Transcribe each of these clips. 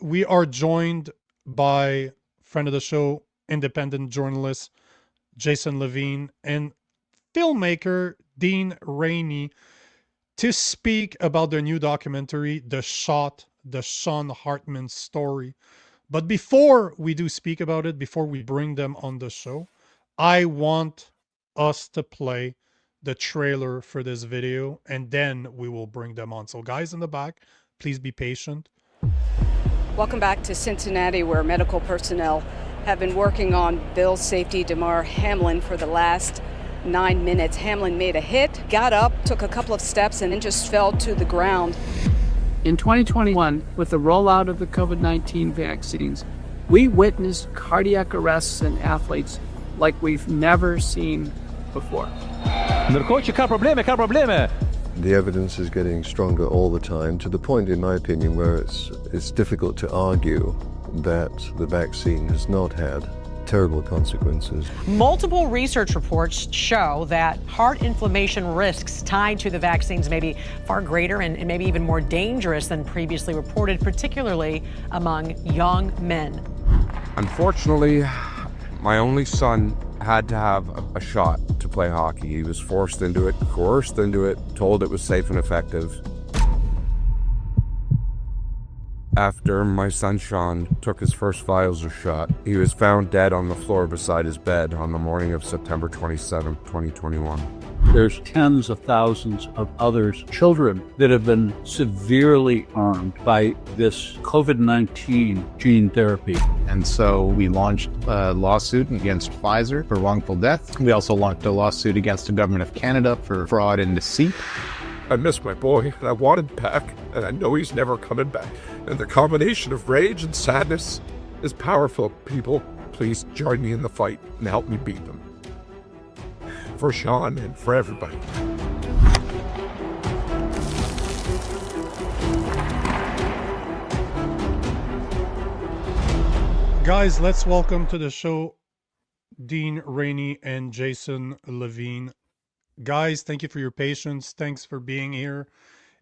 we are joined by friend of the show, independent journalist Jason Lavigne, and filmmaker Dean Rainey to speak about their new documentary, The Shot, the Sean Hartman story. But before we do speak about it, before we bring them on the show, I want us to play the trailer for this video and then we will bring them on. So guys in the back, please be patient. Welcome back to Cincinnati, where medical personnel have been working on Bill's safety, Damar Hamlin, for the last 9 minutes. Hamlin made a hit, got up, took a couple of steps, and then just fell to the ground. In 2021, with the rollout of the COVID-19 vaccines, we witnessed cardiac arrests in athletes like we've never seen before. The evidence is getting stronger all the time, to the point, in my opinion, where it's difficult to argue that the vaccine has not had terrible consequences. Multiple research reports show that heart inflammation risks tied to the vaccines may be far greater and maybe even more dangerous than previously reported, particularly among young men. Unfortunately, my only son had to have a shot to play hockey. He was forced into it, coerced into it, told it was safe and effective. After my son Sean took his first Pfizer shot, he was found dead on the floor beside his bed on the morning of September 27, 2021. There's tens of thousands of other children that have been severely harmed by this COVID-19 gene therapy. And so we launched a lawsuit against Pfizer for wrongful death. We also launched a lawsuit against the government of Canada for fraud and deceit. I miss my boy, and I want him back, and I know he's never coming back. And the combination of rage and sadness is powerful. People, please join me in the fight and help me beat them. For Sean and for everybody. Guys, let's welcome to the show Dean Rainey and Jason Lavigne. Guys, thank you for your patience. Thanks for being here.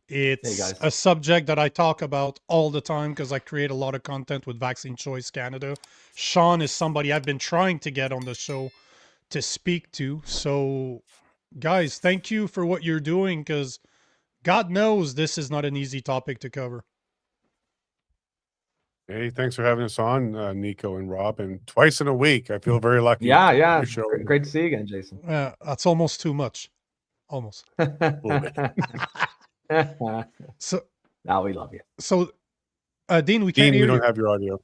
It's a subject that I talk about all the time because I create a lot of content with Vaccine Choice Canada. Sean is somebody I've been trying to get on the show to speak to. So, guys, thank you for what you're doing because God knows this is not an easy topic to cover. Hey, thanks for having us on, Nico and Rob, and twice in a week. I feel very lucky. Yeah. Great to see you again, Jason. That's almost too much. Almost. A little bit. So now we love you. So, Dean, we can't hear you. We don't have your audio.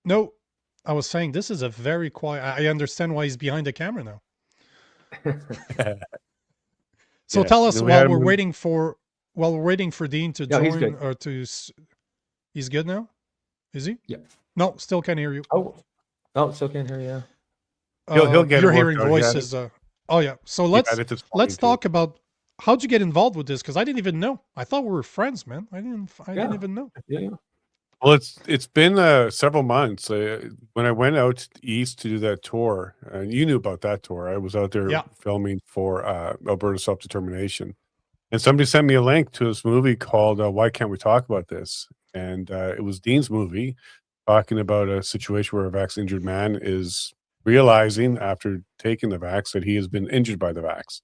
No, I was saying this is a very quiet. I understand why he's behind the camera now. So tell us while we're waiting for Dean to join or to. He's good now. Is he? Yeah. No, still can't hear you. Oh, still can't hear you. He'll get. You're hearing voices. Oh yeah. So let's talk about how'd you get involved with this? Because I didn't even know. I thought we were friends, man. I didn't even know. Yeah. Well, it's been several months. When I went out east to do that tour, and you knew about that tour. I was out there filming for Alberta Self-Determination, and somebody sent me a link to this movie called "Why Can't We Talk About This?" And it was Dean's movie talking about a situation where a vaccine-injured man is realizing after taking the vax that he has been injured by the vax.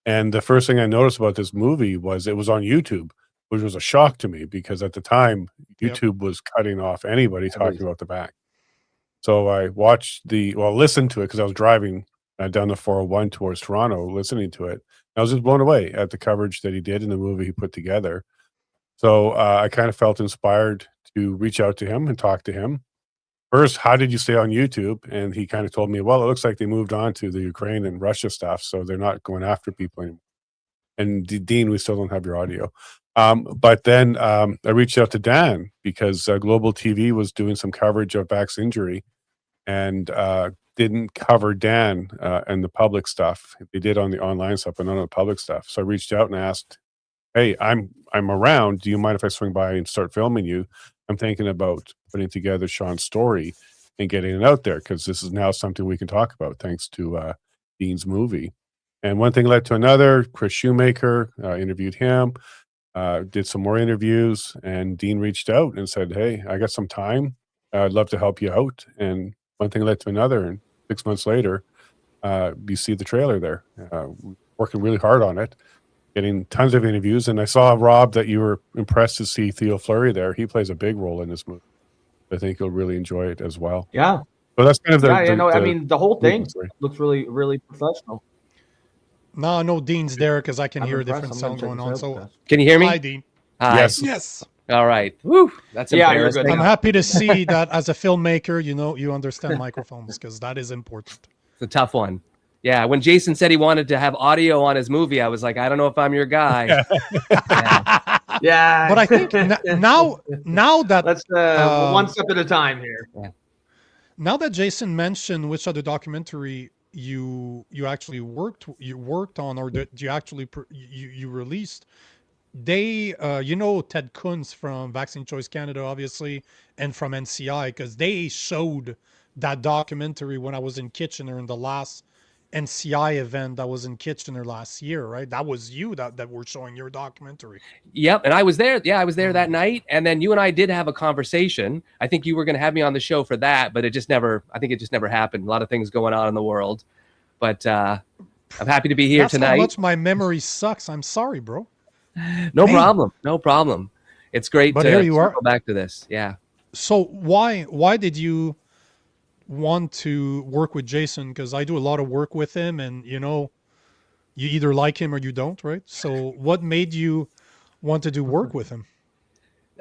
And the first thing I noticed about this movie was it was on YouTube, which was a shock to me because at the time, YouTube was cutting off anybody talking about the vax. So I listened to it because I was driving down the 401 towards Toronto, listening to it. I was just blown away at the coverage that he did in the movie he put together. So I kind of felt inspired to reach out to him and talk to him. First, how did you stay on YouTube? And he kind of told me, well, it looks like they moved on to the Ukraine and Russia stuff, so they're not going after people anymore. And Dean, we still don't have your audio. But then I reached out to Dan because Global TV was doing some coverage of vax injury and didn't cover Dan and the public stuff. They did on the online stuff, but none of the public stuff. So I reached out and asked, hey, I'm around. Do you mind if I swing by and start filming you? I'm thinking about putting together Sean's story and getting it out there because this is now something we can talk about thanks to Dean's movie. And one thing led to another. Chris Shoemaker, interviewed him. did some more interviews, and Dean reached out and said, "Hey, I got some time. I'd love to help you out." And one thing led to another, and 6 months later, you see the trailer there. Working really hard on it, getting tons of interviews. And I saw, Rob, that you were impressed to see Theo Fleury there. He plays a big role in this movie. I think you'll really enjoy it as well. Yeah. So that's kind of I mean, the whole thing looks really, really professional. No, no, Dean's there because I can hear a different sound going on. So, can you hear me? Hi, Dean. Hi. Yes. All right. Woo. That's embarrassing. I'm happy to see that as a filmmaker, you understand microphones, because that is important. It's a tough one. Yeah. When Jason said he wanted to have audio on his movie, I was like, I don't know if I'm your guy. Yeah. But I think now that let's one step at a time here. Yeah. Now that Jason mentioned which other documentary you actually worked on, or that you actually you released, they Ted Kuntz from Vaccine Choice Canada, obviously, and from NCI, because they showed that documentary when I was in Kitchener in the last NCI event that was in Kitchener last year, right? That was you that were showing your documentary. Yep, and I was there. Yeah, I was there that night, and then you and I did have a conversation. I think you were going to have me on the show for that, but it just never happened. A lot of things going on in the world, but I'm happy to be here tonight. That's how much my memory sucks. I'm sorry, bro. No problem. It's great but to here you circle are. back to this. Yeah. So why did you want to work with Jason? Because I do a lot of work with him, and you either like him or you don't, right? So what made you want to do work with him?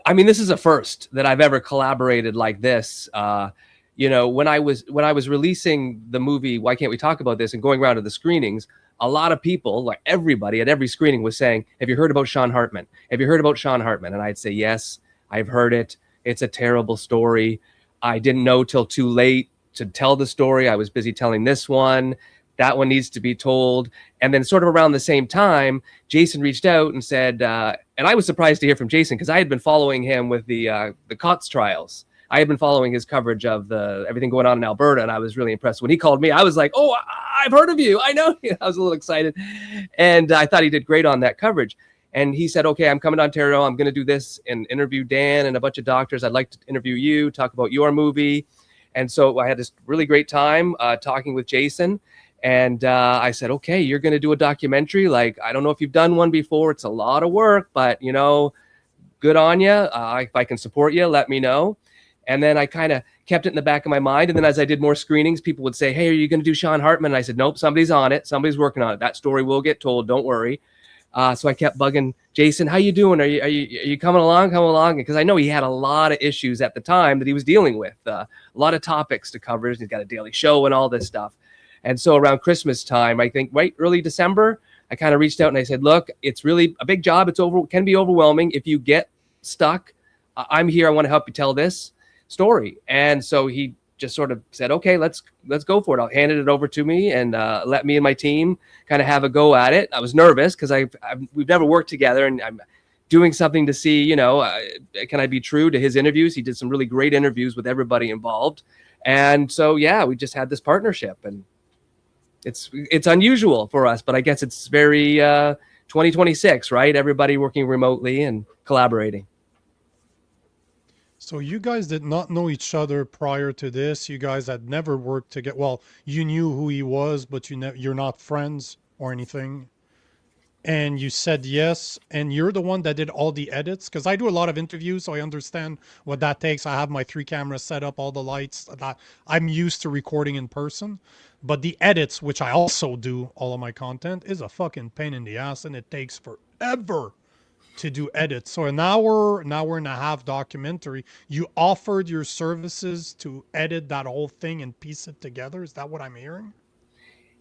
I mean, this is a first that I've ever collaborated like this. When I was releasing the movie Why Can't We Talk About This and going around to the screenings, a lot of people, like everybody at every screening, was saying, "Have you heard about Sean Hartman? Have you heard about Sean Hartman?" And I'd say, "Yes, I've heard it. It's a terrible story. I didn't know till too late to tell the story. I was busy telling this one. That one needs to be told." And then sort of around the same time, Jason reached out and said, and I was surprised to hear from Jason because I had been following him with the COTS trials. I had been following his coverage of everything going on in Alberta, and I was really impressed. When he called me, I was like, "Oh, I've heard of you. I know you." I was a little excited, and I thought he did great on that coverage. And he said, "Okay, I'm coming to Ontario. I'm going to do this and interview Dan and a bunch of doctors. I'd like to interview you, talk about your movie." And so I had this really great time talking with Jason. And I said, "Okay, you're going to do a documentary. Like, I don't know if you've done one before. It's a lot of work, but, good on you. If I can support you, let me know." And then I kind of kept it in the back of my mind. And then as I did more screenings, people would say, "Hey, are you going to do Sean Hartman?" And I said, "Nope, somebody's on it. Somebody's working on it. That story will get told. Don't worry." So I kept bugging Jason, "How you doing? Are you coming along?" Because I know he had a lot of issues at the time that he was dealing with, a lot of topics to cover. He's got a daily show and all this stuff. And so around Christmas time, I think right early December, I kind of reached out and I said, "Look, it's really a big job. Can be overwhelming. If you get stuck, I'm here. I want to help you tell this story." And so he just sort of said, "Okay, let's go for it." Handed it over to me and let me and my team kind of have a go at it. I was nervous because we've never worked together, and I'm doing something to see, can I be true to his interviews? He did some really great interviews with everybody involved. And so, yeah, we just had this partnership, and it's unusual for us, but I guess it's very 2026, right? Everybody working remotely and collaborating. So you guys did not know each other prior to this. You guys had never worked together. Well, you knew who he was, but you're not friends or anything. And you said yes, and you're the one that did all the edits, because I do a lot of interviews, so I understand what that takes. I have my 3 cameras set up, all the lights. That I'm used to recording in person, but the edits, which I also do all of my content, is a fucking pain in the ass, and it takes forever to do edits. So an hour and a half documentary, you offered your services to edit that whole thing and piece it together. Is that what I'm hearing?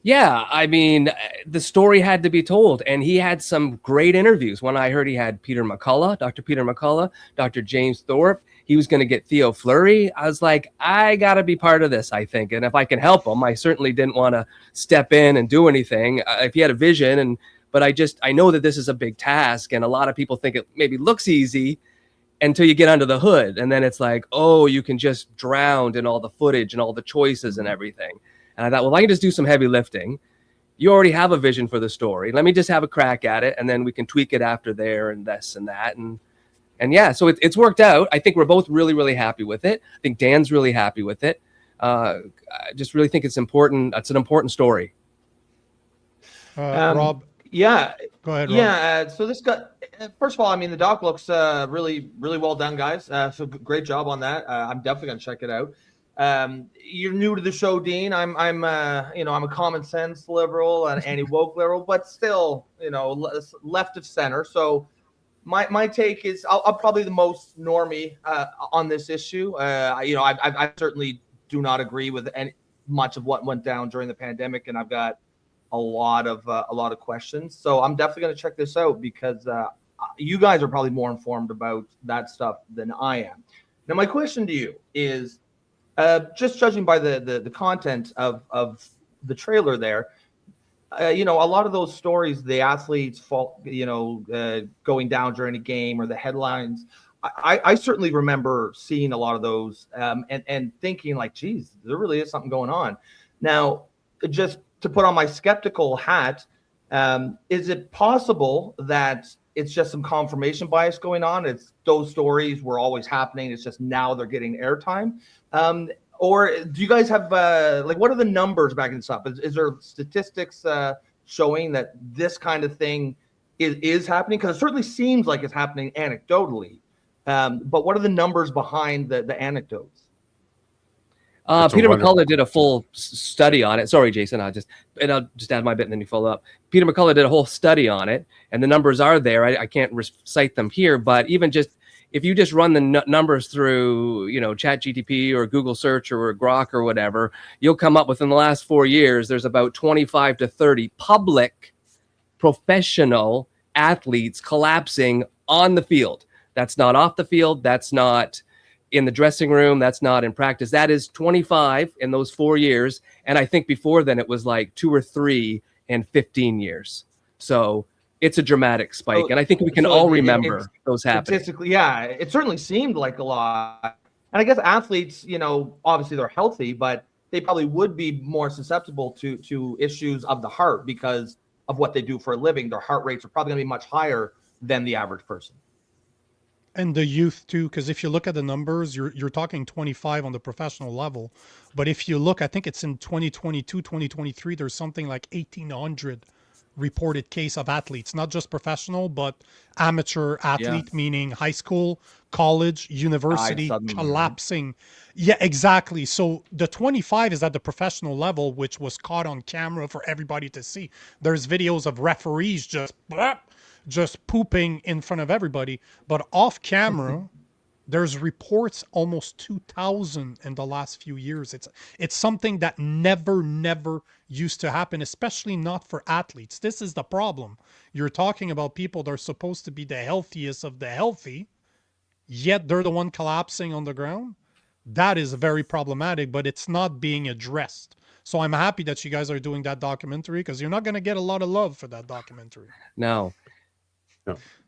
Yeah, I mean, the story had to be told, and he had some great interviews. When I heard he had Dr. Peter McCullough, Dr. James Thorpe, he was going to get Theo Fleury. I was like, I got to be part of this, I think. And if I can help him, I certainly didn't want to step in and do anything. If he had a vision, but I know that this is a big task, and a lot of people think it maybe looks easy until you get under the hood. And then it's like, oh, you can just drown in all the footage and all the choices and everything. And I thought, well, if I can just do some heavy lifting, you already have a vision for the story. Let me just have a crack at it, and then we can tweak it after there and this and that. And yeah, so it's worked out. I think we're both really, really happy with it. I think Dan's really happy with it. I just really think it's important. It's an important story. Rob? Yeah. Go ahead, Rob. Yeah, so this got, first of all, I mean, the doc looks really, really well done, guys. So great job on that. I'm definitely going to check it out. You're new to the show, Dean. I'm a common sense liberal, an anti-woke liberal, but still, left of center. So my take is I'm probably the most normie on this issue. I certainly do not agree with much of what went down during the pandemic, and I've got a lot of questions. So I'm definitely going to check this out because you guys are probably more informed about that stuff than I am. Now, my question to you is, just judging by the content of the trailer there, a lot of those stories, the athletes fall, going down during a game or the headlines, I certainly remember seeing a lot of those and thinking like, geez, there really is something going on. Now, just to put on my skeptical hat, is it possible that it's just some confirmation bias going on? It's those stories were always happening. It's just now they're getting airtime. Or do you guys have what are the numbers backing this up? Is there statistics showing that this kind of thing is happening? Because it certainly seems like it's happening anecdotally. But what are the numbers behind the anecdotes? Peter McCullough did a full study on it. Sorry, Jason. I'll just add my bit and then you follow up. Peter McCullough did a whole study on it, and the numbers are there. I can't recite them here, but even just if you just run the numbers through, ChatGPT or Google search or Grok or whatever, you'll come up with, in the last 4 years, there's about 25 to 30 public professional athletes collapsing on the field. That's not off the field. That's not in the dressing room. That's not in practice. That is 25 in those 4 years. And I think before then it was like 2 or 3 in 15 years. So it's a dramatic spike. And I think we can all remember those happening. Statistically, yeah, it certainly seemed like a lot. And I guess athletes, obviously they're healthy, but they probably would be more susceptible to issues of the heart because of what they do for a living. Their heart rates are probably going to be much higher than the average person. And the youth too, because if you look at the numbers, you're talking 25 on the professional level. But if you look, I think it's in 2022, 2023, there's something like 1,800 reported case of athletes, not just professional, but amateur athlete, meaning high school, college, university, collapsing. Yeah, exactly. So the 25 is at the professional level, which was caught on camera for everybody to see. There's videos of referees just pooping in front of everybody, but off camera there's reports almost 2,000 in the last few years. It's something that never used to happen, especially not for athletes. This is the problem. You're talking about people that are supposed to be the healthiest of the healthy, yet they're the one collapsing on the ground. That is very problematic, but it's not being addressed. So I'm happy that you guys are doing that documentary, because you're not going to get a lot of love for that documentary. No.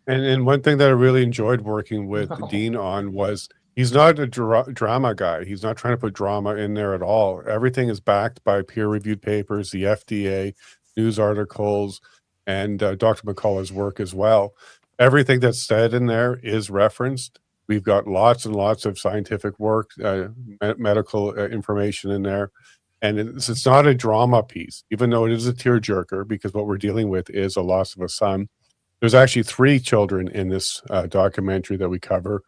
And one thing that I really enjoyed working with Dean on was he's not a drama guy. He's not trying to put drama in there at all. Everything is backed by peer-reviewed papers, the FDA, news articles, and Dr. McCullough's work as well. Everything that's said in there is referenced. We've got lots and lots of scientific work, medical information in there. And it's not a drama piece, even though it is a tearjerker, because what we're dealing with is a loss of a son. There's actually 3 children in this documentary that we cover.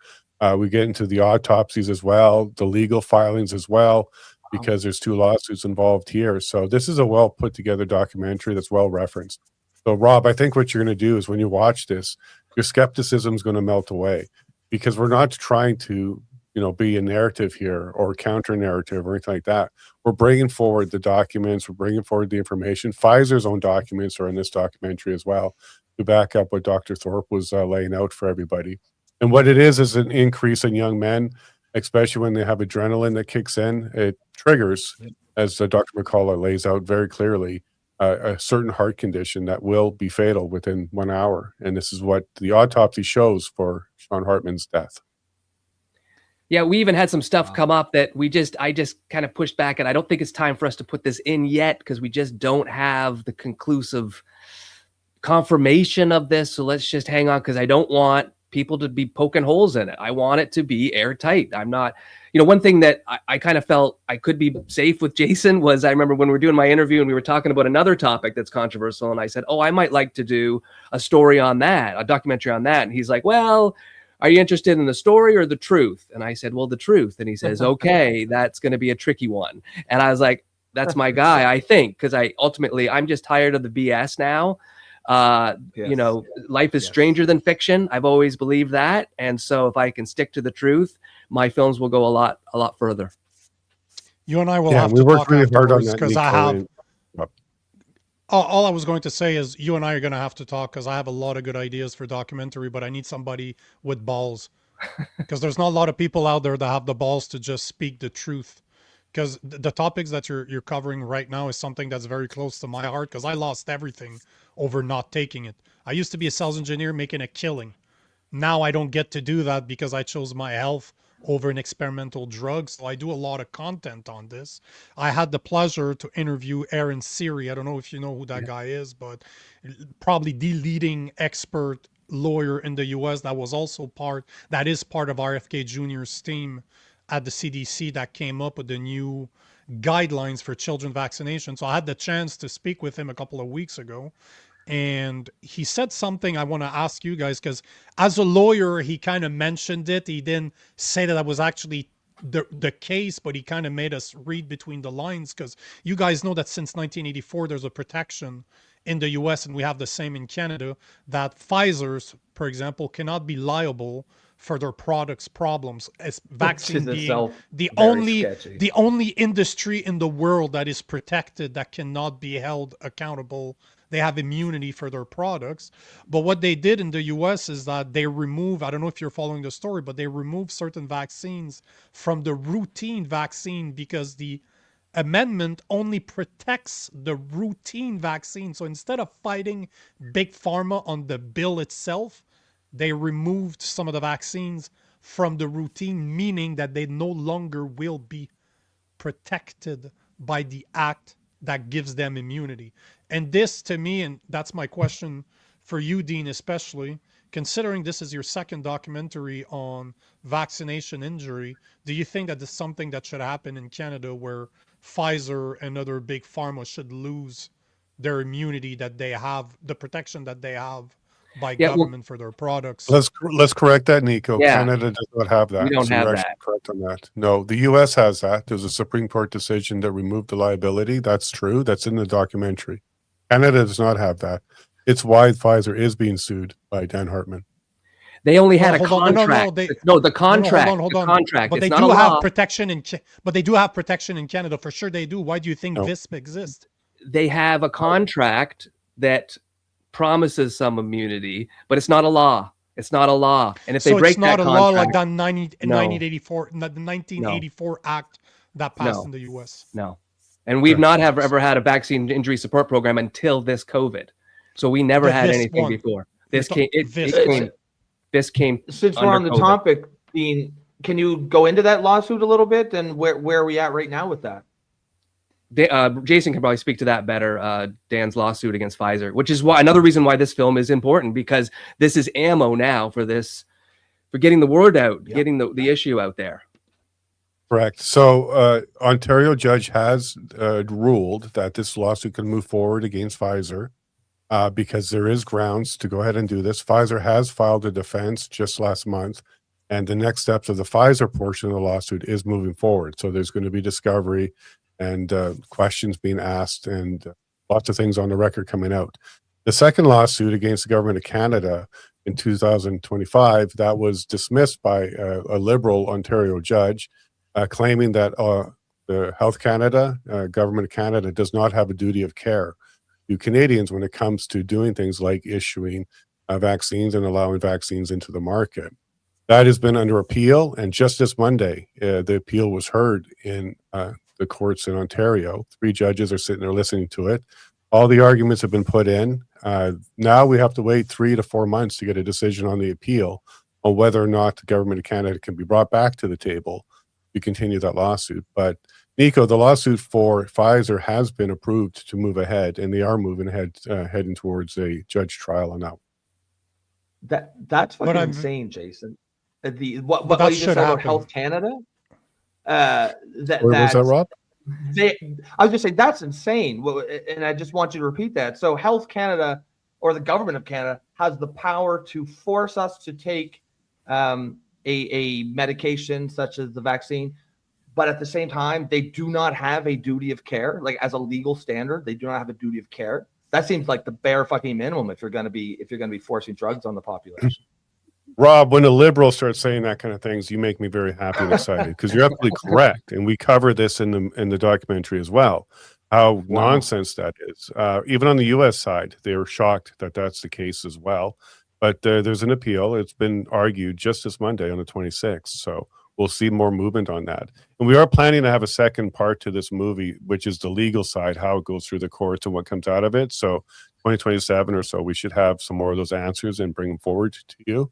We get into the autopsies as well, the legal filings as well, because there's 2 lawsuits involved here. So this is a well put together documentary that's well referenced. So Rob, I think what you're going to do is when you watch this, your skepticism is going to melt away, because we're not trying to, be a narrative here or counter narrative or anything like that. We're bringing forward the documents. We're bringing forward the information. Pfizer's own documents are in this documentary as well, to back up what Dr. Thorpe was laying out for everybody. And what it is an increase in young men, especially when they have adrenaline that kicks in. It triggers, as Dr. McCullough lays out very clearly, a certain heart condition that will be fatal within 1 hour. And this is what the autopsy shows for Sean Hartman's death. Yeah, we even had some stuff come up that I just kind of pushed back, and I don't think it's time for us to put this in yet because we just don't have the conclusive confirmation of this. So let's just hang on, because I don't want people to be poking holes in it. I want it to be airtight. I'm not, one thing that I kind of felt I could be safe with Jason was, I remember when we were doing my interview and we were talking about another topic that's controversial, and I said, I might like to do a story on that, a documentary on that. And he's like, well, are you interested in the story or the truth? And I said, well, the truth. And he says, okay, that's going to be a tricky one. And I was like, that's my guy, I think, because I'm just tired of the BS now. Life is stranger than fiction. I've always believed that. And so if I can stick to the truth, my films will go a lot further. You and I will have to talk really afterwards, because I have... All I was going to say is you and I are going to have to talk, because I have a lot of good ideas for documentary, but I need somebody with balls, because there's not a lot of people out there that have the balls to just speak the truth. Because the topics that you're covering right now is something that's very close to my heart, because I lost everything over not taking it. I used to be a sales engineer making a killing. Now I don't get to do that because I chose my health over an experimental drug. So I do a lot of content on this. I had the pleasure to interview Aaron Siri. I don't know if you know who that guy is, but probably the leading expert lawyer in the US that is part of RFK Jr.'s team at the CDC that came up with the new guidelines for children vaccination. So I had the chance to speak with him a couple of weeks ago. And he said something I want to ask you guys, because as a lawyer, he kind of mentioned it. He didn't say that was actually the case, but he kind of made us read between the lines, because you guys know that since 1984, there's a protection in the US, and we have the same in Canada, that Pfizer's, for example, cannot be liable for their products' problems, as vaccine being the only industry in the world that is protected, that cannot be held accountable. They have immunity for their products. But what they did in the US is that they remove, I don't know if you're following the story, but they remove certain vaccines from the routine vaccine, because the amendment only protects the routine vaccine. So instead of fighting big pharma on the bill itself, they removed some of the vaccines from the routine, meaning that they no longer will be protected by the act that gives them immunity. And this, to me, and that's my question for you, Dean, especially, considering this is your second documentary on vaccination injury, do you think that this is something that should happen in Canada, where Pfizer and other big pharma should lose their immunity that they have, the protection that they have by government for their products? Let's correct that, Nico. Yeah. Canada does not have that. We don't have you're that. actually correct on that. No, the US has that. There's a Supreme Court decision that removed the liability. That's true. That's in the documentary. Canada does not have that. It's why Pfizer is being sued by Dan Hartman. They only had a contract. The contract. Hold on. The contract. But it's they not do a have law. protection but they do have protection in Canada. For sure they do. Why do you think VISP exists? They have a contract that promises some immunity, but it's not a law. It's not a law. And if they break that contract, it's not a law like the 1984 Act that passed in the US. No. And we've not ever had a vaccine injury support program until this COVID. So we never had anything before. This came. Since we're on the topic, Dean, can you go into that lawsuit a little bit, and where are we at right now with that? Jason can probably speak to that better. Dan's lawsuit against Pfizer, which is another reason why this film is important, because this is ammo now for getting the word out, getting the issue out there. Correct. So Ontario judge has ruled that this lawsuit can move forward against Pfizer because there is grounds to go ahead and do this. Pfizer has filed a defense just last month, and the next steps of the Pfizer portion of the lawsuit is moving forward. So there's going to be discovery and questions being asked, and lots of things on the record coming out. The second lawsuit against the government of Canada in 2025, that was dismissed by a Liberal Ontario judge, claiming that the Health Canada, government of Canada, does not have a duty of care to Canadians when it comes to doing things like issuing vaccines and allowing vaccines into the market. That has been under appeal, and just this Monday, the appeal was heard in the courts in Ontario. 3 judges are sitting there listening to it. All the arguments have been put in. Now we have to wait 3 to 4 months to get a decision on the appeal on whether or not the government of Canada can be brought back to the table to continue that lawsuit. But Nico, the lawsuit for Pfizer has been approved to move ahead, and they are moving ahead, heading towards a judge trial on that. That's fucking insane, Jason. What you just said about Health Canada? Where was that, Rob? I was just saying that's insane. And I just want you to repeat that. So Health Canada, or the government of Canada, has the power to force us to take a medication such as the vaccine, but at the same time, they do not have a duty of care. Like, as a legal standard, they do not have a duty of care. That seems like the bare fucking minimum if you're going to be forcing drugs on the population. Rob, when a liberal starts saying that kind of things, you make me very happy and excited, because you're absolutely correct, and we cover this in the documentary as well. How nonsense that is. Even on the U.S. side, they were shocked that that's the case as well. But there's an appeal. It's been argued just this Monday on the 26th. So we'll see more movement on that. And we are planning to have a second part to this movie, which is the legal side, how it goes through the courts and what comes out of it. So 2027 or so, we should have some more of those answers and bring them forward to you.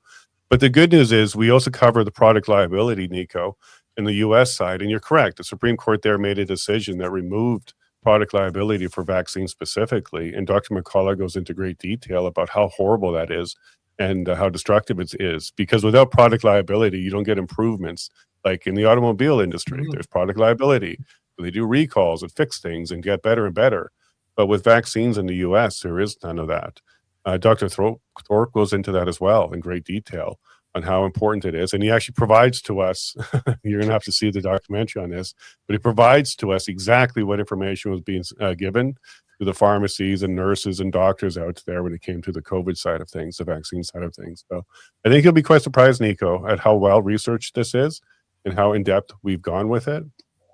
But the good news is we also cover the product liability, Nico, in the U.S. side. And you're correct. The Supreme Court there made a decision that removed product liability for vaccines specifically. And Dr. McCullough goes into great detail about how horrible that is and how destructive it is. Because without product liability, you don't get improvements. Like in the automobile industry, there's product liability. They do recalls and fix things and get better and better. But with vaccines in the U.S., there is none of that. Dr. Thorpe goes into that as well in great detail on how important it is. And he actually provides to us, you're going to have to see the documentary on this, but he provides to us exactly what information was being given to the pharmacies and nurses and doctors out there when it came to the COVID side of things, the vaccine side of things. So I think you'll be quite surprised, Nico, at how well researched this is and how in-depth we've gone with it.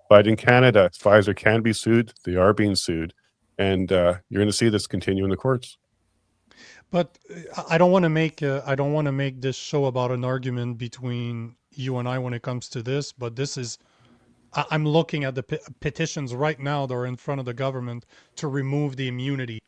But in Canada, Pfizer can be sued. They are being sued. And you're going to see this continue in the courts. But I don't want to make this show about an argument between you and I when it comes to this. But this is, I'm looking at the petitions right now that are in front of the government to remove the immunity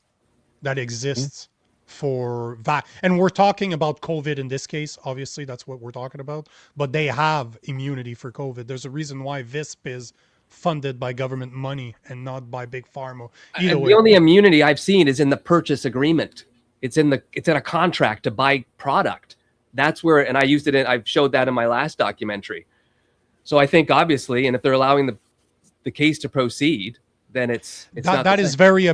that exists for that. And we're talking about COVID in this case. Obviously, that's what we're talking about. But they have immunity for COVID. There's a reason why VISP is funded by government money and not by big pharma. The only immunity I've seen is in the purchase agreement. It's in a contract to buy product. That's where, and I showed that in my last documentary. So I think obviously, and if they're allowing the case to proceed, then it's not that is very,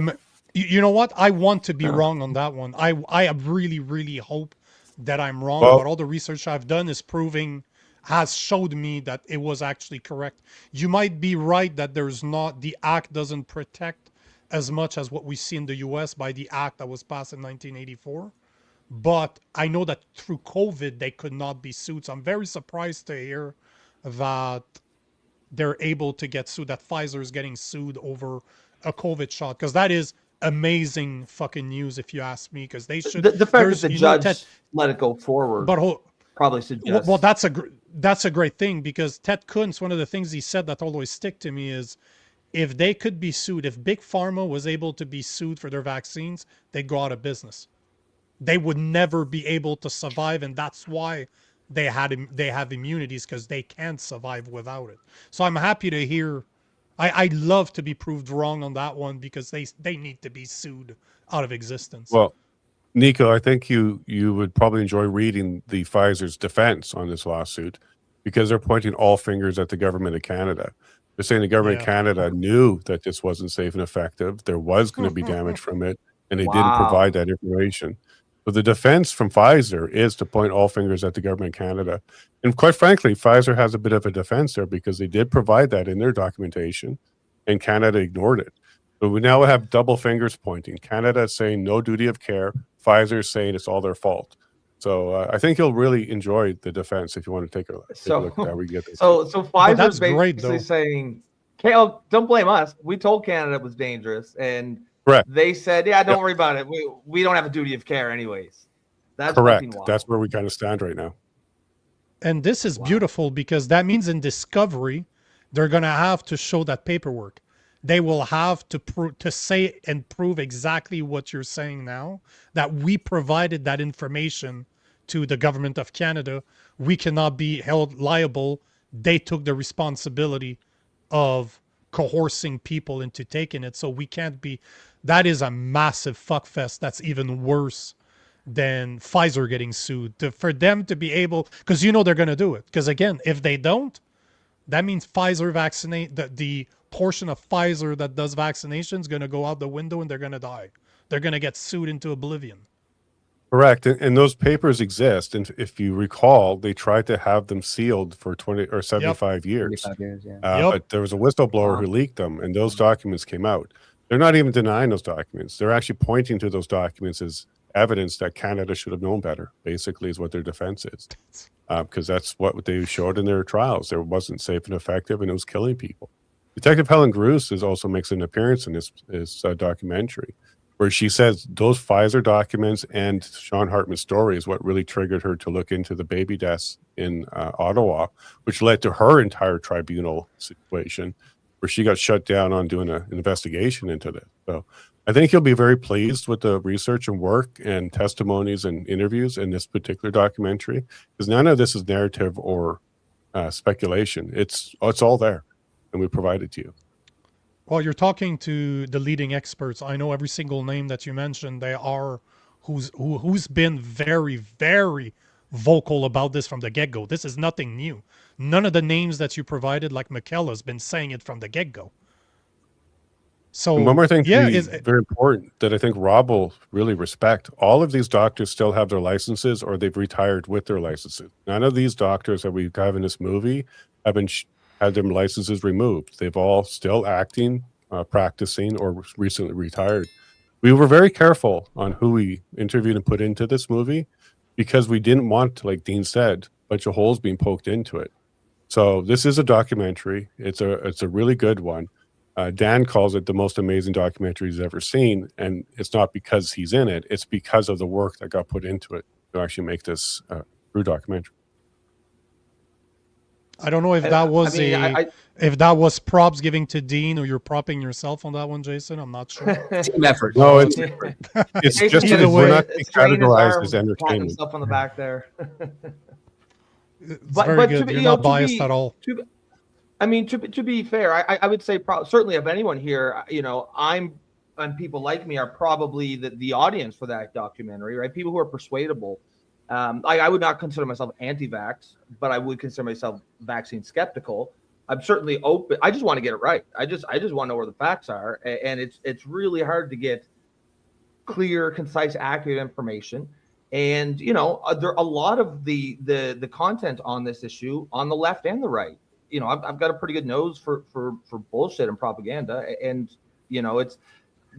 you know what? I want to be wrong on that one. I really, really hope that I'm wrong, but all the research I've done has showed me that it was actually correct. You might be right that the act doesn't protect as much as what we see in the US by the act that was passed in 1984. But I know that through COVID, they could not be sued. So I'm very surprised to hear that they're able to get sued, that Pfizer is getting sued over a COVID shot. Because that is amazing fucking news, if you ask me. Because they should... The fact that the judge let it go forward probably suggests... Well, that's a great thing, because Ted Kuntz, one of the things he said that always stick to me is, if they could be sued, if Big Pharma was able to be sued for their vaccines, they'd go out of business. They would never be able to survive, and that's why they have immunities, because they can't survive without it. So I'm happy to hear. I'd love to be proved wrong on that one, because they need to be sued out of existence. Well, Nico, I think you would probably enjoy reading the Pfizer's defense on this lawsuit, because they're pointing all fingers at the government of Canada. They're saying the government of Canada knew that this wasn't safe and effective. There was going to be damage from it, and they didn't provide that information. But the defense from Pfizer is to point all fingers at the government of Canada. And quite frankly, Pfizer has a bit of a defense there, because they did provide that in their documentation, and Canada ignored it. But we now have double fingers pointing. Canada is saying no duty of care. Pfizer is saying it's all their fault. So I think you'll really enjoy the defense if you want to take a look at how we get this. So Pfizer's basically saying, don't blame us. We told Canada it was dangerous, and they said, yeah, don't worry about it. We don't have a duty of care anyways. That's correct. That's where we kind of stand right now. And this is beautiful, because that means in discovery, they're going to have to show that paperwork. They will have to say and prove exactly what you're saying now, that we provided that information to the government of Canada, we cannot be held liable. They took the responsibility of coercing people into taking it, so we can't be. That is a massive fuckfest. That's even worse than Pfizer getting sued. For them to be able, because they're going to do it. Because again, if they don't, that means Pfizer vaccinate the portion of Pfizer that does vaccinations going to go out the window and they're going to die. They're going to get sued into oblivion. Correct. And those papers exist. And if you recall, they tried to have them sealed for 20 or 75 years. 75 years, yeah. But there was a whistleblower who leaked them, and those documents came out. They're not even denying those documents. They're actually pointing to those documents as evidence that Canada should have known better, basically, is what their defense is. Because that's what they showed in their trials. It wasn't safe and effective, and it was killing people. Detective Helen Gruss also makes an appearance in this documentary, where she says those Pfizer documents and Sean Hartman's story is what really triggered her to look into the baby deaths in Ottawa, which led to her entire tribunal situation, where she got shut down on doing an investigation into this. So I think you'll be very pleased with the research and work and testimonies and interviews in this particular documentary, because none of this is narrative or speculation. It's all there, and we provide it to you. Well, you're talking to the leading experts. I know every single name that you mentioned. They are who's been very, very vocal about this from the get-go. This is nothing new. None of the names that you provided, like McKella's been saying it from the get-go. So and one more thing, very important that I think Rob will really respect. All of these doctors still have their licenses, or they've retired with their licenses. None of these doctors that we have in this movie have been had their licenses removed. They've all still acting, practicing, or recently retired. We were very careful on who we interviewed and put into this movie, because we didn't want, like Dean said, a bunch of holes being poked into it. So this is a documentary. It's a really good one. Dan calls it the most amazing documentary he's ever seen, and it's not because he's in it. It's because of the work that got put into it to actually make this true documentary. I don't know if that was if that was props giving to Dean, or you're propping yourself on that one, Jason. I'm not sure. Team effort. No, it's just either way. We're not categorized as entertainment. Himself on the back there. It's very good. You're not biased at all. To be fair, I would say certainly of anyone here, I'm and people like me are probably the audience for that documentary, right? People who are persuadable. I would not consider myself anti-vax, but I would consider myself vaccine skeptical. I'm certainly open. I just want to get it right. I just want to know where the facts are, and it's really hard to get clear, concise, accurate information. And there are a lot of the content on this issue on the left and the right. I've got a pretty good nose for bullshit and propaganda, and it's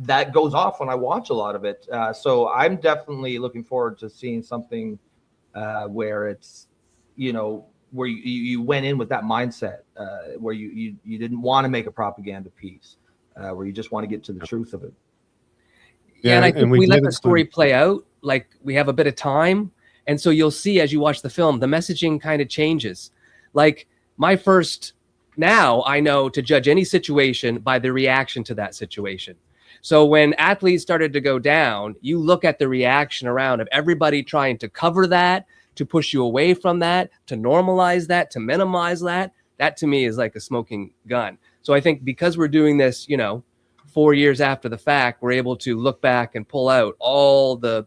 that goes off when I watch a lot of it. So I'm definitely looking forward to seeing something where it's where you went in with that mindset, where you didn't want to make a propaganda piece, where you just want to get to the truth of it. Yeah, and I think we let the story play out. Like, we have a bit of time, and so you'll see as you watch the film, the messaging kind of changes. Like, now I know to judge any situation by the reaction to that situation. So when athletes started to go down, you look at the reaction around of everybody trying to cover that, to push you away from that, to normalize that, to minimize that. That to me is like a smoking gun. So I think because we're doing this, 4 years after the fact, we're able to look back and pull out all the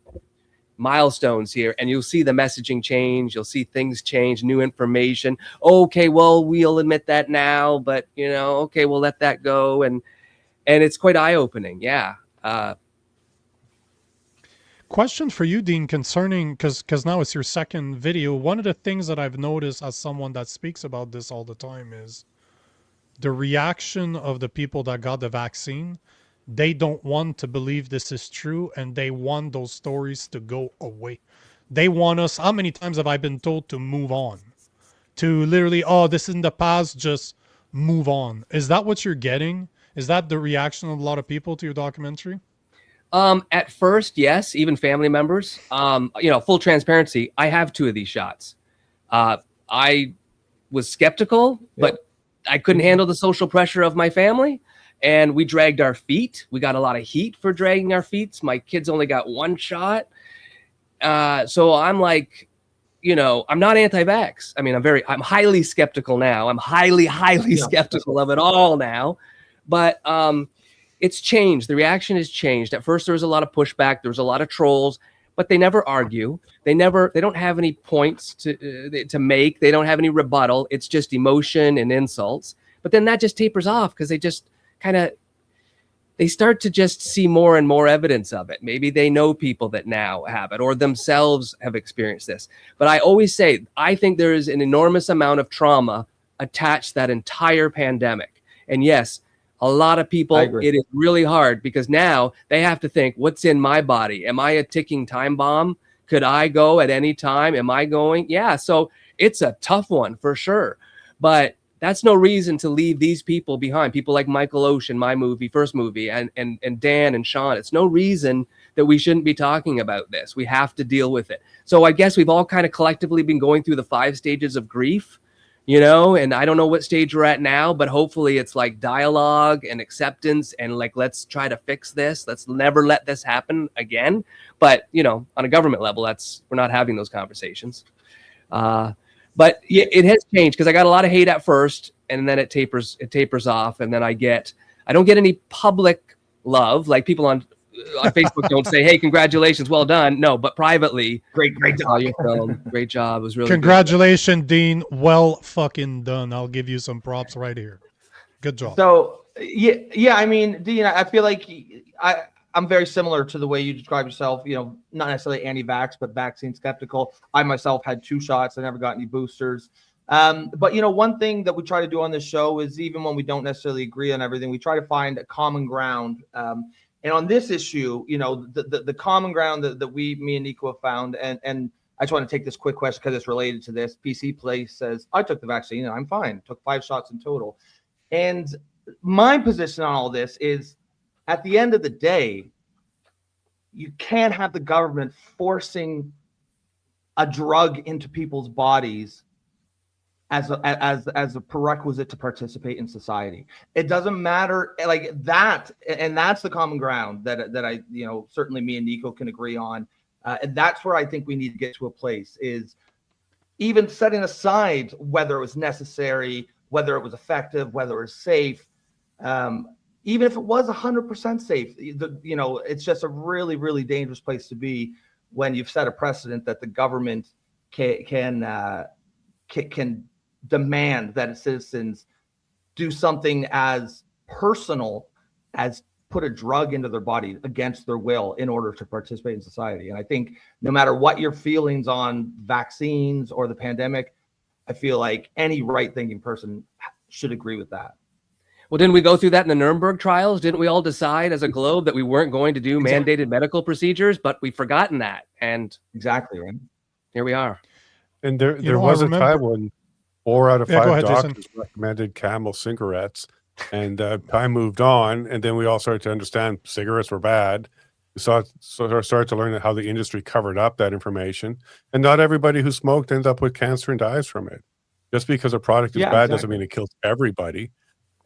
milestones here, and you'll see the messaging change. You'll see things change, new information. Okay, well, we'll admit that now, but okay, we'll let that go. And it's quite eye-opening. Yeah. Question for you, Dean, concerning, because now it's your second video. One of the things that I've noticed as someone that speaks about this all the time is the reaction of the people that got the vaccine. They don't want to believe this is true, and they want those stories to go away. They want us, how many times have I been told to move on? To literally, this is in the past, just move on. Is that what you're getting? Is that the reaction of a lot of people to your documentary? At first, yes, even family members. Full transparency, I have 2 of these shots. I was skeptical, but I couldn't handle the social pressure of my family. And we dragged our feet. We got a lot of heat for dragging our feet. My kids only got 1 shot. So I'm like, you know, I'm not anti-vax. I mean, I'm highly skeptical now. I'm highly skeptical of it all now. But it's changed. The reaction has changed. At first, there was a lot of pushback. There was a lot of trolls, but they never argue. They don't have any points to make. They don't have any rebuttal. It's just emotion and insults. But then that just tapers off because they just they start to just see more and more evidence of it. Maybe they know people that now have it or themselves have experienced this. But I always say, I think there is an enormous amount of trauma attached to that entire pandemic. And yes, a lot of people, it is really hard because now they have to think, what's in my body? Am I a ticking time bomb? Could I go at any time? Am I going? Yeah. So it's a tough one for sure. But that's no reason to leave these people behind. People like Michael Ocean, my first movie, and Dan and Sean. It's no reason that we shouldn't be talking about this. We have to deal with it. So I guess we've all kind of collectively been going through the 5 stages of grief, you know, and I don't know what stage we're at now, but hopefully it's like dialogue and acceptance and like, let's try to fix this. Let's never let this happen again. But, you know, on a government level, we're not having those conversations. But yeah, it has changed because I got a lot of hate at first and then it tapers off. And then I don't get any public love. Like people on Facebook don't say, hey, congratulations, well done. No, but privately, great job. Your film. Great job. It was really congratulations, Dean. Well fucking done. I'll give you some props right here. Good job. So yeah. I mean, Dean, I feel like I'm very similar to the way you describe yourself, you know, not necessarily anti-vax, but vaccine skeptical. I myself had 2 shots. I never got any boosters. But, you know, one thing that we try to do on this show is even when we don't necessarily agree on everything, we try to find a common ground. And on this issue, you know, the common ground that me and Nico have found, and I just want to take this quick question because it's related to this. PC Place says, I took the vaccine and I'm fine. Took 5 shots in total. And my position on all this is, at the end of the day, you can't have the government forcing a drug into people's bodies as a prerequisite to participate in society. It doesn't matter like that, and that's the common ground that I, you know, certainly me and Nico can agree on, and that's where I think we need to get to a place is even setting aside whether it was necessary, whether it was effective, whether it was safe. Even if it was 100% safe, you know, it's just a really, really dangerous place to be when you've set a precedent that the government can demand that its citizens do something as personal as put a drug into their body against their will in order to participate in society. And I think no matter what your feelings on vaccines or the pandemic, I feel like any right-thinking person should agree with that. Well, didn't we go through that in the Nuremberg trials? Didn't we all decide as a globe that we weren't going to do mandated medical procedures, but we've forgotten that? And exactly, right. Here we are. And there was a time when 4 out of 5 doctors recommended Camel cigarettes, and time moved on, and then we all started to understand cigarettes were bad. We started to learn how the industry covered up that information, and not everybody who smoked ends up with cancer and dies from it. Just because a product is bad doesn't mean it kills everybody.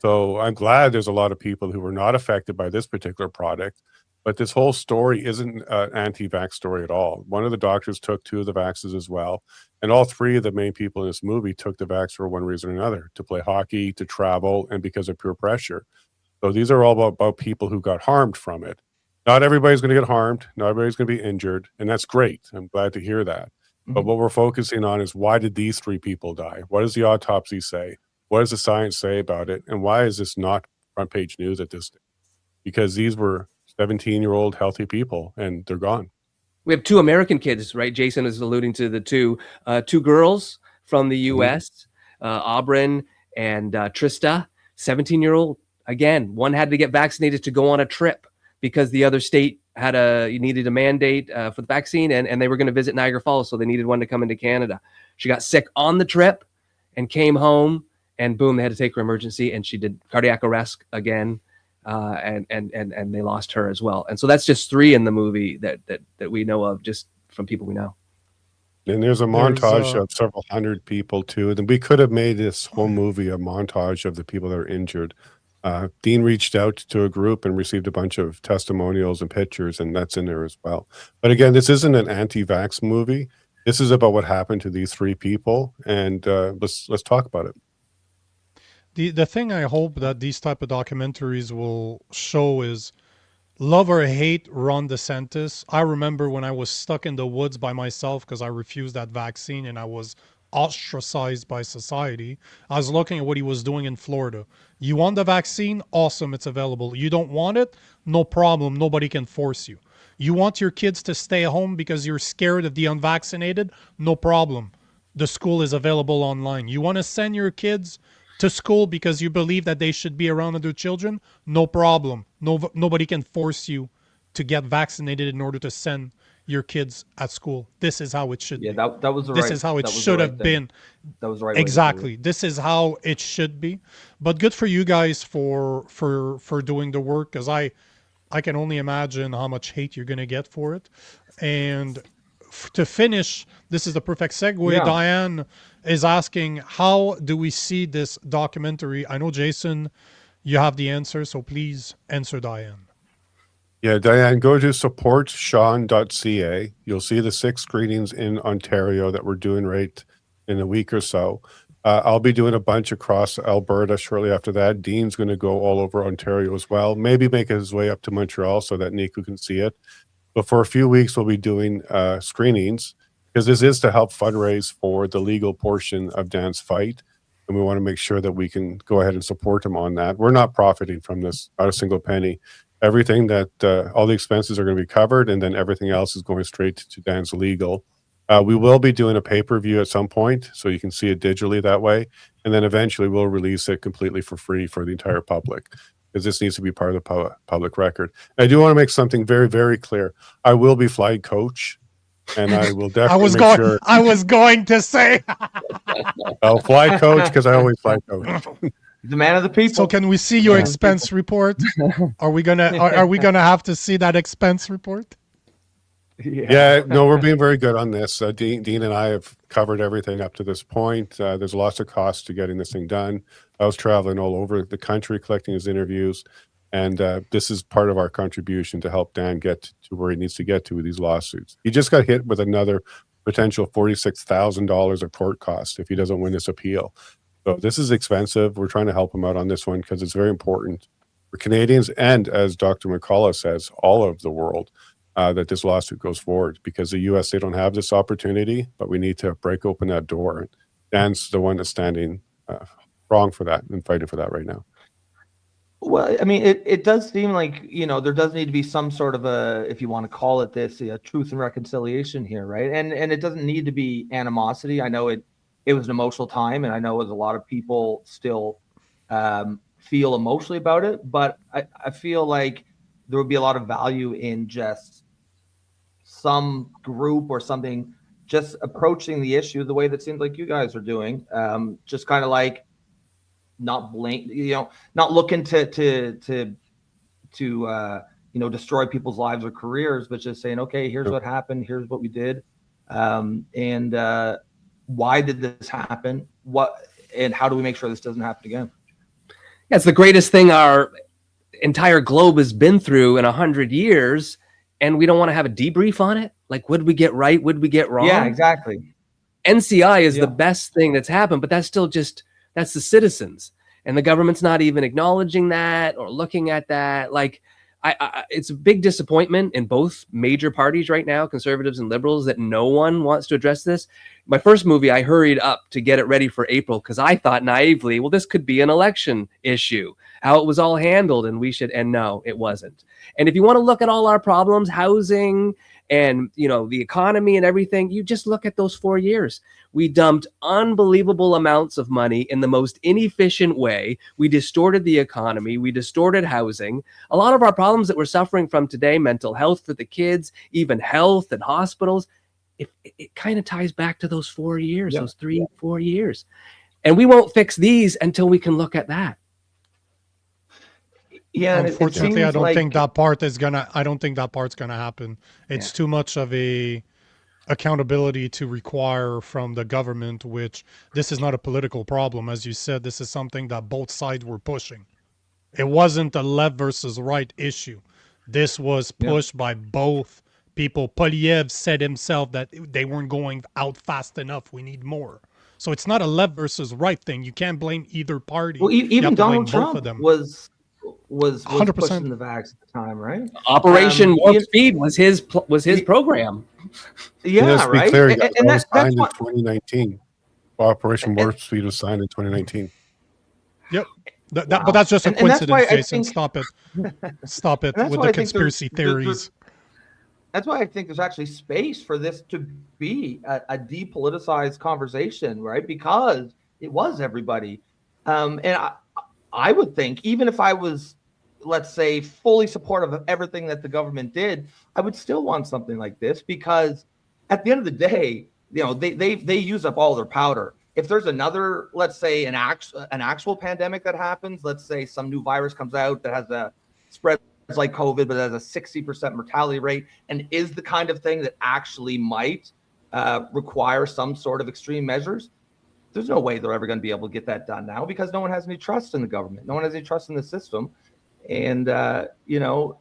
So I'm glad there's a lot of people who were not affected by this particular product, but this whole story isn't an anti-vax story at all. One of the doctors took 2 of the vaxes as well, and all 3 of the main people in this movie took the vax for one reason or another, to play hockey, to travel, and because of peer pressure. So these are all about people who got harmed from it. Not everybody's going to get harmed. Not everybody's going to be injured, and that's great. I'm glad to hear that. Mm-hmm. But what we're focusing on is, why did these 3 people die? What does the autopsy say? What does the science say about it? And why is this not front page news at this stage? Because these were 17-year-old healthy people and they're gone. We have 2 American kids, right? Jason is alluding to the 2 girls from the U.S., Aubryn and Trista, 17-year-old. Again, one had to get vaccinated to go on a trip because the other state needed a mandate for the vaccine, and they were going to visit Niagara Falls, so they needed one to come into Canada. She got sick on the trip and came home. And boom, they had to take her emergency, and she did cardiac arrest again, and they lost her as well. And so that's just 3 in the movie that we know of, just from people we know. And there's a montage of several hundred people too. And we could have made this whole movie a montage of the people that are injured. Dean reached out to a group and received a bunch of testimonials and pictures, and that's in there as well. But again, this isn't an anti-vax movie. This is about what happened to these 3 people, and let's talk about it. The thing I hope that these type of documentaries will show is love or hate Ron DeSantis. I remember when I was stuck in the woods by myself because I refused that vaccine and I was ostracized by society. I was looking at what he was doing in Florida. You want the vaccine? Awesome, it's available. You don't want it? No problem. Nobody can force you. You want your kids to stay home because you're scared of the unvaccinated? No problem. The school is available online. You want to send your kids to school because you believe that they should be around other children? No problem. Nobody can force you to get vaccinated in order to send your kids at school. This is how it should be. Yeah, that was the This right. is how it that was the should right have thing. been. That was the right way to do it. Exactly. This is how it should be. But good for you guys for doing the work, because I can only imagine how much hate you're gonna get for it. And to finish, this is the perfect segue. Yeah. Diane is asking, how do we see this documentary? I know, Jason, you have the answer, so please answer Diane. Yeah, Diane, go to supportsean.ca. You'll see the 6 screenings in Ontario that we're doing right in a week or so. I'll be doing a bunch across Alberta shortly after that. Dean's going to go all over Ontario as well, maybe make his way up to Montreal so that Nico can see it. But for a few weeks, we'll be doing screenings, because this is to help fundraise for the legal portion of Dan's fight. And we want to make sure that we can go ahead and support him on that. We're not profiting from this, not a single penny. Everything that, all the expenses are going to be covered, and then everything else is going straight to Dan's legal. We will be doing a pay-per-view at some point, so you can see it digitally that way. And then eventually we'll release it completely for free for the entire public, because this needs to be part of the public record. And I do want to make something very, very clear. I will be flight coach, and I will definitely make sure. I was going to say. I'll fly coach, because I always fly coach. The man of the people. So can we see your expense report? Are we gonna have to see that expense report? Yeah, no, we're being very good on this. Dean and I have covered everything up to this point. There's lots of costs to getting this thing done. I was traveling all over the country collecting his interviews, and this is part of our contribution to help Dan get to where he needs to get to with these lawsuits. He just got hit with another potential $46,000 of court costs if he doesn't win this appeal. So this is expensive. We're trying to help him out on this one because it's very important for Canadians, and as Dr. McCullough says, all of the world, that this lawsuit goes forward, because the U.S., they don't have this opportunity, but we need to break open that door. Dan's the one that's standing strong for that and fighting for that right now. Well, I mean, it does seem like, there does need to be some sort of a, if you want to call it this, a truth and reconciliation here, right? And it doesn't need to be animosity. I know it was an emotional time, and I know a lot of people still feel emotionally about it, but I feel like there would be a lot of value in just some group or something just approaching the issue the way that seems like you guys are doing, just kind of like not not looking to destroy people's lives or careers, but just saying, okay, here's what happened, here's what we did, and why did this happen? And how do we make sure this doesn't happen again? Yeah, it's the greatest thing our entire globe has been through in 100 years, and we don't want to have a debrief on it. Like, what did we get right? What did we get wrong? Yeah, exactly. NCI is the best thing that's happened, but that's still that's the citizens, and the government's not even acknowledging that or looking at that. Like, it's a big disappointment in both major parties right now, conservatives and liberals, that no one wants to address this. My first movie, I hurried up to get it ready for April because I thought naively, well, this could be an election issue, how it was all handled, and no, it wasn't. And if you want to look at all our problems, housing and, the economy and everything, you just look at those 4 years. We dumped unbelievable amounts of money in the most inefficient way. We distorted the economy. We distorted housing. A lot of our problems that we're suffering from today, mental health for the kids, even health and hospitals, it kind of ties back to those 4 years, those 3-4 years. And we won't fix these until we can look at that. Yeah, unfortunately, I don't think that part's gonna happen. It's too much of a accountability to require from the government, which this is not a political problem. As you said, this is something that both sides were pushing. It wasn't a left versus right issue. This was pushed by both people. Polyev said himself that they weren't going out fast enough. We need more. So it's not a left versus right thing. You can't blame either party. Well, You even have to blame Donald both Trump of them. was 100%. pushing the vax at the time, right? Operation Warp Speed was his program. Yeah, Let's be right. clear, guys, And that was that's signed in what, 2019. Operation Warp Speed was signed in 2019. Yep. But Wow. that's just a And that's why coincidence, I Jason. think- Stop it. Stop it And that's with why the I think there's- conspiracy theories. That's why I think there's actually space for this to be a depoliticized conversation, right? Because it was everybody. And I would think, even if I was, let's say, fully supportive of everything that the government did, I would still want something like this, because at the end of the day, you know, they use up all their powder. If there's another, let's say, an actual pandemic that happens, let's say some new virus comes out that has a spread like COVID, but has a 60% mortality rate, and is the kind of thing that actually might require some sort of extreme measures, there's no way they're ever going to be able to get that done now, because no one has any trust in the government. No one has any trust in the system. And, you know,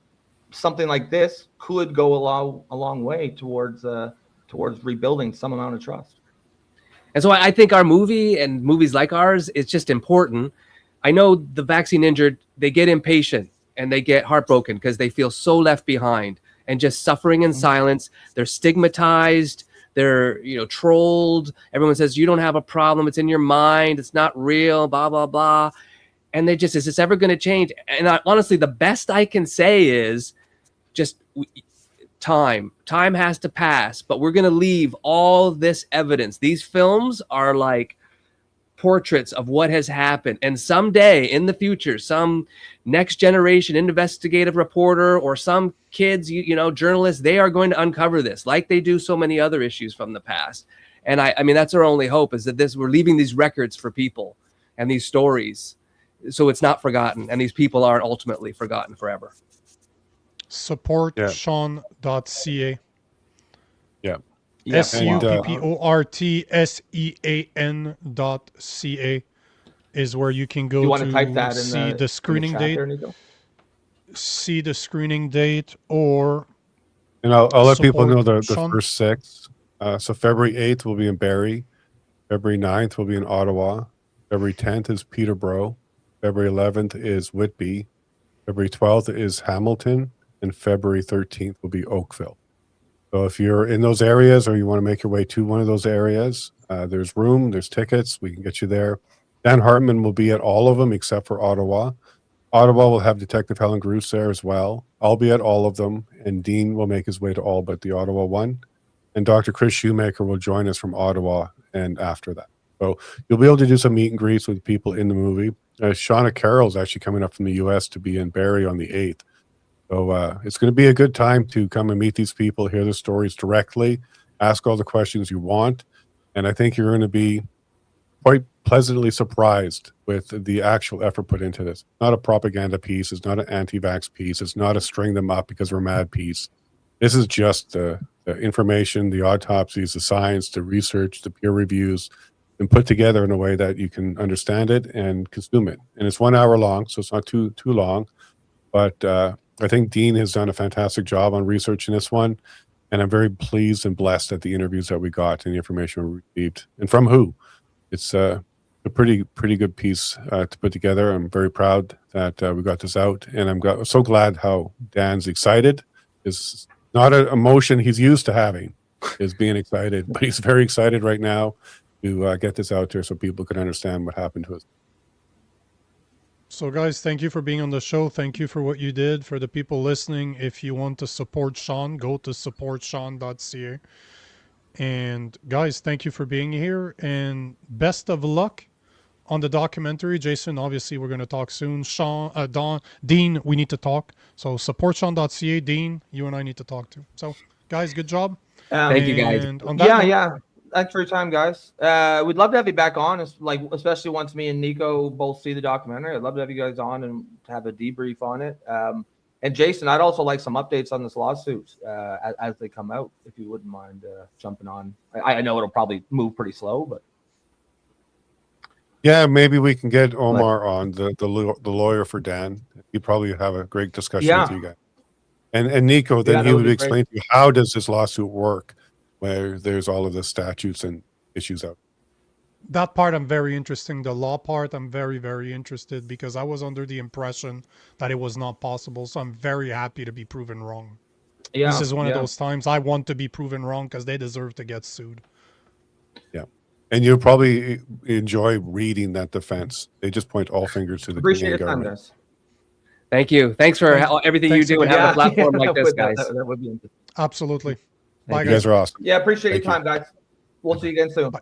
something like this could go a long way towards rebuilding some amount of trust. And so I think our movie and movies like ours, it's just important. I know the vaccine injured, they get impatient and they get heartbroken because they feel so left behind and just suffering in silence. They're stigmatized. They're, you know, trolled. Everyone says, you don't have a problem. It's in your mind. It's not real, blah, blah, blah. And they just, is this ever going to change? And honestly, the best I can say is just time has to pass, but we're going to leave all this evidence. These films are like portraits of what has happened. And someday in the future, some next generation investigative reporter or some kids, you know, journalists, they are going to uncover this like they do so many other issues from the past. And I mean, that's our only hope, is that we're leaving these records for people and these stories, so it's not forgotten. And these people aren't ultimately forgotten forever. Support Sean.ca. Yeah. SUPPORTSEAN.ca is where you can go you want to type to that see the screening date. there, Nico? See the screening date, or And I'll let people know the Sean. first six. So February 8th will be in Barrie. February 9th will be in Ottawa. February 10th is Peterborough. February 11th is Whitby. February 12th is Hamilton. And February 13th will be Oakville. So if you're in those areas or you want to make your way to one of those areas, there's room, there's tickets, we can get you there. Dan Hartman will be at all of them except for Ottawa. Ottawa will have Detective Helen Gruce there as well. I'll be at all of them, and Dean will make his way to all but the Ottawa one. And Dr. Chris Shoemaker will join us from Ottawa and after that. So you'll be able to do some meet and greets with people in the movie. Shauna Carroll is actually coming up from the U.S. to be in Barrie on the 8th. So it's going to be a good time to come and meet these people, hear their stories directly, ask all the questions you want. And I think you're going to be quite pleasantly surprised with the actual effort put into this. Not a propaganda piece. It's not an anti-vax piece. It's not a string them up because we're mad piece. This is just the information, the autopsies, the science, the research, the peer reviews, and put together in a way that you can understand it and consume it. And it's 1 hour long, so it's not too long. But I think Dean has done a fantastic job on researching this one, and I'm very pleased and blessed at the interviews that we got and the information we received. And from who? It's a pretty good piece to put together. I'm very proud that we got this out, and I'm so glad how Dan's excited. It's not an emotion he's used to having, is being excited, but he's very excited right now to get this out there so people can understand what happened to us. So guys, thank you for being on the show. Thank you for what you did. For the people listening, if you want to support Sean, go to supportsean.ca. And guys, thank you for being here, and best of luck on the documentary. Jason, obviously we're going to talk soon. Dean, we need to talk. So supportsean.ca. Dean, you and I need to talk too. So guys, good job. Thank you guys. On that note, thanks for your time, guys. We'd love to have you back on, especially once me and Nico both see the documentary. I'd love to have you guys on and have a debrief on it. And Jason, I'd also like some updates on this lawsuit as they come out, if you wouldn't mind jumping on. I know it'll probably move pretty slow, but yeah, maybe we can get Omar on, the lawyer for Dan. He'd probably have a great discussion with you guys. And Nico, then that he would would be explain to you, how does this lawsuit work, where there's all of the statutes and issues out. That part I'm very interested. The law part I'm very, very interested, because I was under the impression that it was not possible. So I'm very happy to be proven wrong. Yeah, this is one of those times I want to be proven wrong, because they deserve to get sued. Yeah. And you'll probably enjoy reading that defense. They just point all fingers to the Appreciate Canadian your time, government. guys. Thank you. Thanks for everything you do and have a platform like this, guys. That would be interesting. Absolutely. Bye, you guys are awesome. Yeah, appreciate Thank your time, guys. We'll see you again soon. Bye.